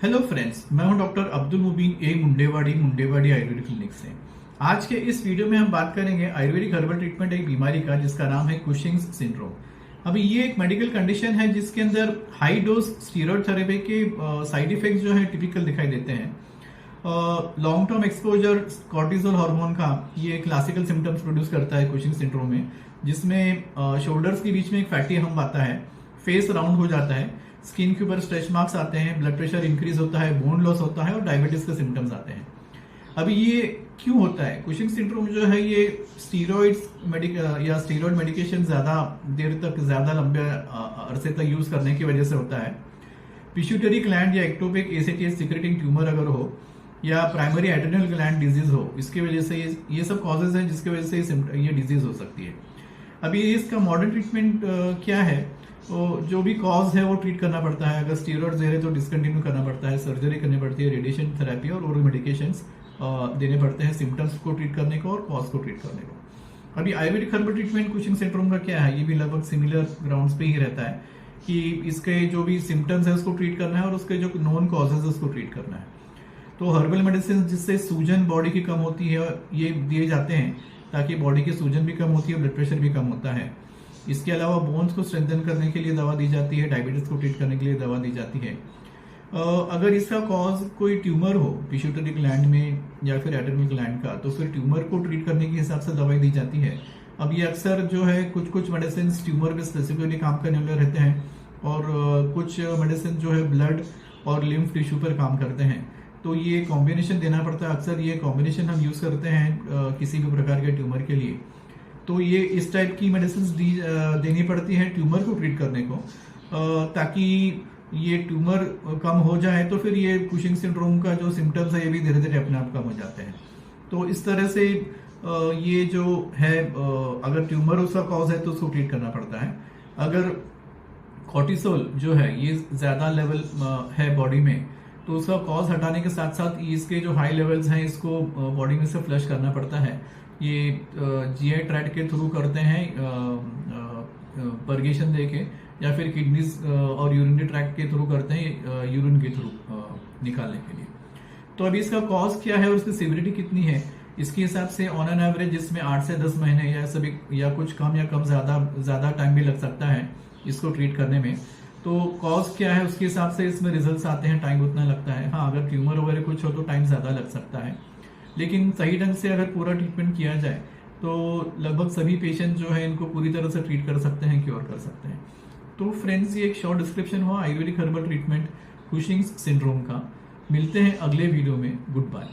Hello friends, मैं हूं doctor Abdul मुबीन ए Mundewadi Ayurvedic clinic से। आज के इस वीडियो में हम बात करेंगे आयुर्वेदिक हर्बल ट्रीटमेंट एक बीमारी का जिसका नाम है कुशिंग्स सिंड्रोम। अभी ये एक मेडिकल कंडीशन है जिसके अंदर हाई डोज स्टीरॉयड थेरेपी के साइड इफेक्ट्स जो है टिपिकल दिखाई देते हैं। Long term exposure cortisol hormone का ये क्लासिकल सिम्टम्स प्रोड्यूस करता है कुशिंग सिंड्रोम में, जिसमें शोल्डर्स के बीच में एक फैटी हम्प आता है, फेस राउंड हो जाता है, स्किन के ऊपर स्ट्रेच मार्क्स आते हैं, ब्लड प्रेशर इंक्रीज होता है, बोन लॉस होता है और डायबिटीज के सिम्टम्स आते हैं। अभी ये क्यों होता है? कुशिंग सिंड्रोम जो है ये स्टीरॉइड्स या स्टीरॉइड मेडिकेशन ज्यादा देर तक, ज्यादा लंबे अरसे तक यूज करने की वजह से होता है। पिट्यूटरी ग्लैंड या एक्टोपिक एसीटीएस सिक्रेटिंग ट्यूमर अगर हो या प्राइमरी एड्रेनल ग्लैंड डिजीज हो, इसकी वजह से ये सब कॉजेज हैं जिसकी वजह से ये डिजीज हो सकती है। अभी इसका मॉडर्न ट्रीटमेंट क्या है? तो जो भी कॉज है वो ट्रीट करना पड़ता है। अगर स्टीरॉइड दे रहे तो डिसकंटिन्यू करना पड़ता है, सर्जरी करनी पड़ती है, रेडिएशन थेरेपी और ओरल मेडिकेशंस देने पड़ते हैं सिम्टम्स को ट्रीट करने को और कॉज को ट्रीट करने को। अभी Ayurvedic herbal treatment Cushing syndrome का क्या है? ये भी लगभग सिमिलर ग्राउंड्स पे ही रहता है कि इसके जो भी सिम्टम्स है उसको ट्रीट करना है और उसके जो नॉन कॉजेज है उसको ट्रीट करना है। तो हर्बल मेडिसिन जिससे सूजन बॉडी की कम होती है ये दिए जाते हैं ताकि बॉडी की सूजन भी कम होती है, ब्लड प्रेशर भी कम होता है। इसके अलावा बोन्स को स्ट्रेंथन करने के लिए दवा दी जाती है, डायबिटीज को ट्रीट करने के लिए दवा दी जाती है। अगर इसका कॉज कोई ट्यूमर हो पिट्यूटरी ग्लैंड में या फिर एड्रेनल ग्लैंड का, तो फिर ट्यूमर को ट्रीट करने के हिसाब से दवाई दी जाती है। अब ये अक्सर जो है कुछ मेडिसिन ट्यूमर में स्पेसिफिकली काम करने वाले रहते हैं और कुछ मेडिसिन जो है ब्लड और लिम्फ टिश्यू पर काम करते हैं। तो ये कॉम्बिनेशन देना पड़ता है। अक्सर ये कॉम्बिनेशन हम यूज करते हैं किसी भी प्रकार के ट्यूमर के लिए। तो ये इस टाइप की मेडिसिन देनी पड़ती है ट्यूमर को ट्रीट करने को, ताकि ये ट्यूमर कम हो जाए तो फिर ये कुशिंग सिंड्रोम का जो सिम्टम्स है ये भी धीरे धीरे अपने आप कम हो जाते हैं। तो इस तरह से ये जो है अगर ट्यूमर उसका कॉज है तो उसको ट्रीट करना पड़ता है। अगर कॉर्टिसोल जो है ये ज्यादा लेवल है बॉडी में, तो उसका कॉज हटाने के साथ साथ इसके जो हाई लेवल्स हैं इसको बॉडी में से फ्लश करना पड़ता है। ये जीआई ट्रैक्ट के थ्रू करते हैं, परगेशन देके, या फिर किडनीज और यूरिनरी ट्रैक्ट के थ्रू करते हैं, यूरिन के थ्रू निकालने के लिए। तो अभी इसका कॉज क्या है और उसकी सिविरिटी कितनी है, इसके हिसाब से ऑन एन एवरेज जिसमें 8 से 10 महीने या कुछ कम या कम ज्यादा टाइम भी लग सकता है इसको ट्रीट करने में। तो कॉज क्या है उसके हिसाब से इसमें रिजल्ट्स आते हैं, टाइम उतना लगता है। हाँ, अगर ट्यूमर वगैरह कुछ हो तो टाइम ज्यादा लग सकता है, लेकिन सही ढंग से अगर पूरा ट्रीटमेंट किया जाए तो लगभग सभी पेशेंट जो है इनको पूरी तरह से ट्रीट कर सकते हैं, क्योर कर सकते हैं। तो फ्रेंड्स, ये एक शॉर्ट डिस्क्रिप्शन हुआ Ayurvedic herbal treatment Cushing syndrome का। मिलते हैं अगले वीडियो में। Good bye.